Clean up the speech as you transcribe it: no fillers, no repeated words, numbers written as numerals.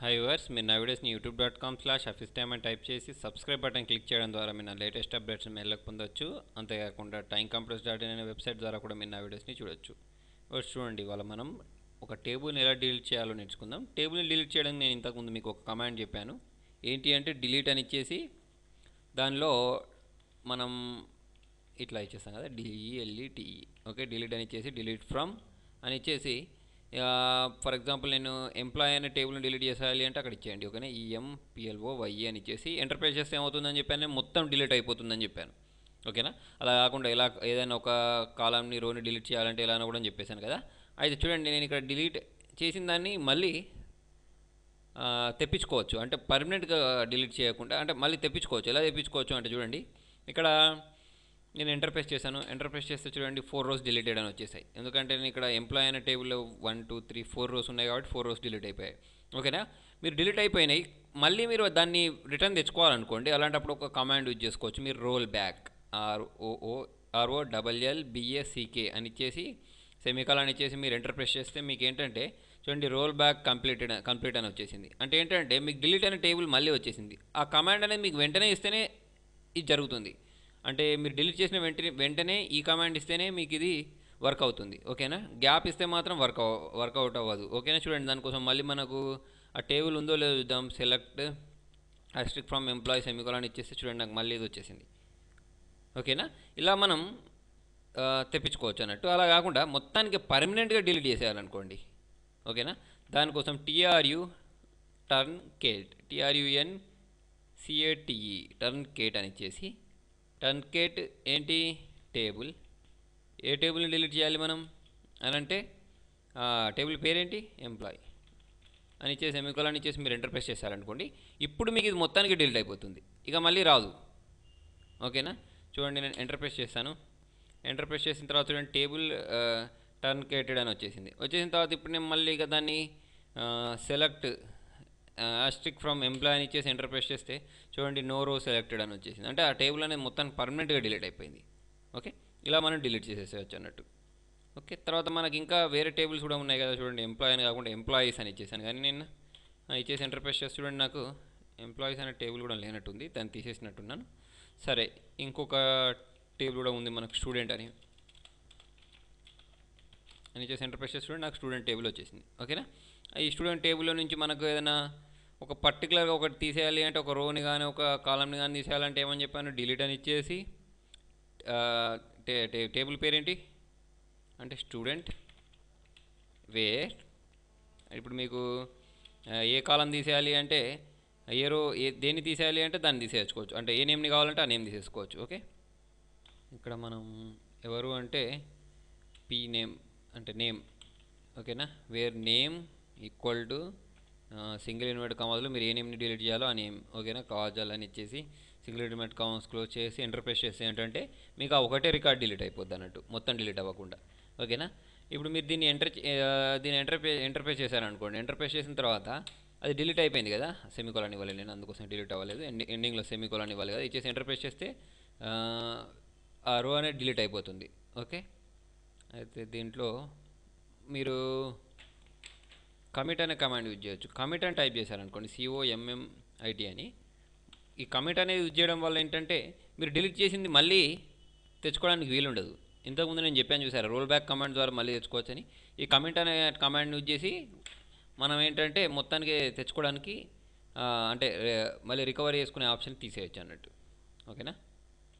Hi viewers, మీరు నా వీడియోస్ని youtube.com/officetime అని టైప్ చేసి సబ్స్క్రైబ్ బటన్ క్లిక్ చేయడం ద్వారా మీరు నా లేటెస్ట్ అప్డేట్స్ మెయిల్లోకి పొందొచ్చు. అంతేకాకుండా టైంకంప్యూటర్స్.in అనే వెబ్సైట్ ద్వారా కూడా మీరు నా వీడియోస్ని చూడొచ్చు. చూడండి, ఇవాళ మనం ఒక టేబుల్ని ఎలా డిలీట్ చేయాలో నేర్చుకుందాం. టేబుల్ని డిలీట్ చేయడానికి నేను ఇంతకుముందు మీకు ఒక కమాండ్ చెప్పాను. ఏంటి అంటే డిలీట్ అని ఇచ్చేసి దానిలో మనం ఇట్లా ఇచ్చేస్తాం కదా, DELETE. ఓకే, డిలీట్ అని ఇచ్చేసి డిలీట్ ఫ్రమ్ అని ఇచ్చేసి ఫర్ ఎగ్జాంపుల్ నేను ఎంప్లాయీ అనే టేబుల్ని డిలీట్ చేసేయాలి అంటే అక్కడ ఇచ్చేయండి. ఓకేనా, EMPLOYE అని ఇచ్చేసి ఎంటర్ ప్రెస్ చేస్తే ఏమవుతుందని చెప్పాను, మొత్తం డిలీట్ అయిపోతుందని చెప్పాను. ఓకేనా, అలా కాకుండా ఇలా ఏదైనా ఒక కాలంని రోని డిలీట్ చేయాలంటే ఎలా కూడా చెప్పేశాను కదా. అయితే చూడండి, నేను ఇక్కడ డిలీట్ చేసిన దాన్ని మళ్ళీ తెప్పించుకోవచ్చు. అంటే పర్మనెంట్గా డిలీట్ చేయకుండా అంటే మళ్ళీ తెప్పించుకోవచ్చు. ఎలా తెప్పించుకోవచ్చు అంటే చూడండి, ఇక్కడ నేను ఎంటర్ ప్రెస్ చేశాను. ఎంటర్ ప్రెస్ చేస్తే చూడండి 4 rows డిలీటెడ్ అని వచ్చేసాయి. ఎందుకంటే నేను ఇక్కడ ఎంప్లాయీ అనే టేబుల్లో 1 2 3 4 rows ఉన్నాయి కాబట్టి 4 rows డిలీట్ అయిపోయాయి. ఓకేనా, మీరు డిలీట్ అయిపోయినాయి, మళ్ళీ మీరు దాన్ని రిటర్న్ తెచ్చుకోవాలనుకోండి. అలాంటప్పుడు ఒక కమాండ్ యూజ్ చేసుకోవచ్చు. మీరు రోల్ బ్యాక్ ROLLBACK అని ఇచ్చేసి సెమికాలన్ అని ఇచ్చేసి మీరు ఎంటర్ ప్రెస్ చేస్తే మీకు ఏంటంటే చూడండి రోల్ బ్యాక్ కంప్లీట్ అని వచ్చేసింది. అంటే ఏంటంటే మీకు డిలీట్ అనే టేబుల్ మళ్ళీ వచ్చేసింది. ఆ కమాండ్ అనేది మీకు వెంటనే ఇస్తేనే ఇది జరుగుతుంది. అంటే మీరు డిలీట్ చేసిన వెంటనే ఈ కమాండ్ ఇస్తేనే మీకు ఇది వర్క్ అవుతుంది. ఓకేనా, గ్యాప్ ఇస్తే మాత్రం వర్కౌట్ అవ్వదు. ఓకేనా, చూడండి దానికోసం మళ్ళీ మనకు ఆ టేబుల్ ఉందో లేదో చూద్దాం. సెలెక్ట్ * ఫ్రమ్ ఎంప్లాయీ సెమికోలన్ ఇచ్చేస్తే చూడండి నాకు మళ్ళీ ఇది వచ్చేసింది. ఓకేనా, ఇలా మనం తెప్పించుకోవచ్చు అన్నట్టు. అలా కాకుండా మొత్తానికి పర్మనెంట్గా డిలీట్ చేసేయాలనుకోండి. ఓకేనా, దానికోసం TRUNCATE టర్న్కేట్ అని ఇచ్చేసి టర్న్కేట్ ఏంటి టేబుల్, ఏ టేబుల్ని డిలీట్ చేయాలి మనం అని అంటే టేబుల్ పేరేంటి ఎంప్లాయీ అని ఇచ్చేసి సెమికోలన్ ఇచ్చేసి మీరు ఎంటర్ ప్రెస్ చేశారనుకోండి, ఇప్పుడు మీకు ఇది మొత్తానికి డిలీట్ అయిపోతుంది, ఇక మళ్ళీ రాదు. ఓకేనా, చూడండి నేను ఎంటర్ ప్రెస్ చేస్తాను. ఎంటర్ ప్రెస్ చేసిన తర్వాత చూడండి టేబుల్ టర్న్కేటెడ్ అని వచ్చేసిన తర్వాత ఇప్పుడు నేను మళ్ళీ ఇక దాన్ని సెలెక్ట్ * ఫ్రమ్ ఎంప్లాయీ అని ఇచ్చేసి ఎంటర్ ప్రెస్ చేస్తే చూడండి నో రో సెలెక్టెడ్ అని వచ్చేసింది. అంటే ఆ టేబుల్ అనేది మొత్తం పర్మనెంట్గా డిలీట్ అయిపోయింది. ఓకే, ఇలా మనం డిలీట్ చేసేసేయచ్చు అన్నట్టు. ఓకే, తర్వాత మనకి ఇంకా వేరే టేబుల్స్ కూడా ఉన్నాయి కదా. చూడండి ఎంప్లాయీ అని కాకుండా ఎంప్లాయీస్ అని ఇచ్చేసాను, కానీ నేను ఇచ్చేసి ఎంటర్ ప్రెస్ చేసి చూడండి నాకు ఎంప్లాయీస్ అనే టేబుల్ కూడా లేనట్టుంది, దాన్ని తీసేసినట్టున్నాను. సరే, ఇంకొక టేబుల్ కూడా ఉంది మనకు స్టూడెంట్ అని ఇచ్చేసి ఎంటర్ ప్రెస్ చేసి చూడండి నాకు స్టూడెంట్ టేబుల్ వచ్చేసింది. ఓకేనా, ఈ స్టూడెంట్ టేబుల్లో నుంచి మనకు ఏదైనా ఒక పర్టికులర్గా ఒకటి తీసేయాలి అంటే ఒక రోని కానీ ఒక కాలంని కానీ తీసేయాలంటే ఏమని చెప్పాను, డిలీట్ అని ఇచ్చేసి టేబుల్ పేరేంటి అంటే స్టూడెంట్ వేర్. ఇప్పుడు మీకు ఏ కాలం తీసేయాలి అంటే దేన్ని తీసేయాలి అంటే దాన్ని తీసేసుకోవచ్చు. అంటే ఏ నేమ్ని కావాలంటే ఆ నేమ్ తీసేసుకోవచ్చు. ఓకే, ఇక్కడ మనం ఎవరు అంటే పీ నేమ్ అంటే నేమ్. ఓకేనా, where name equal to single inverted కామాస్లో మీరు ఏ నేమ్ని డిలీట్ చేయాలో ఆ నేమ్. ఓకేనా, కాజల్ అని ఇచ్చేసి సింగిల్ ఇన్వర్టెడ్ కామాస్ క్లోజ్ చేసి ఎంటర్ ప్రెస్ చేస్తే ఏంటంటే మీకు ఆ ఒకటే రికార్డ్ డిలీట్ అయిపోద్ది అన్నట్టు, మొత్తం డిలీట్ అవ్వకుండా. ఓకేనా, ఇప్పుడు మీరు దీన్ని ఎంటర్ ప్రెస్ చేశారనుకోండి. ఎంటర్ ప్రెస్ చేసిన తర్వాత అది డిలీట్ అయిపోయింది కదా, సెమికోలన్ ఇవ్వలేదు నేను, అందుకోసం డిలీట్ అవ్వలేదు. ఎండింగ్లో సెమికోలన్ ఇవ్వాలి కదా, ఇచ్చేసి ఎంటర్ ప్రెస్ చేస్తే ఆ రో అనేది డిలీట్ అయిపోతుంది. ఓకే, అయితే దీంట్లో మీరు కమిట్ అనే కమాండ్ యూజ్ చేయొచ్చు. కమిట్ అని టైప్ చేశారనుకోండి, COMMIT అని. ఈ కమిట్ అనేది యూజ్ చేయడం వల్ల ఏంటంటే మీరు డిలీట్ చేసింది మళ్ళీ తెచ్చుకోవడానికి వీలుండదు. ఇంతకుముందు నేను చెప్పాను చూసారా, రోల్ బ్యాక్ కమాండ్ ద్వారా మళ్ళీ తెచ్చుకోవచ్చని. ఈ కమిట్ అనే కమాండ్ యూజ్ చేసి మనం ఏంటంటే మొత్తానికి తెచ్చుకోవడానికి అంటే మళ్ళీ రికవరీ చేసుకునే ఆప్షన్ తీసేయచ్చు అన్నట్టు. ఓకేనా.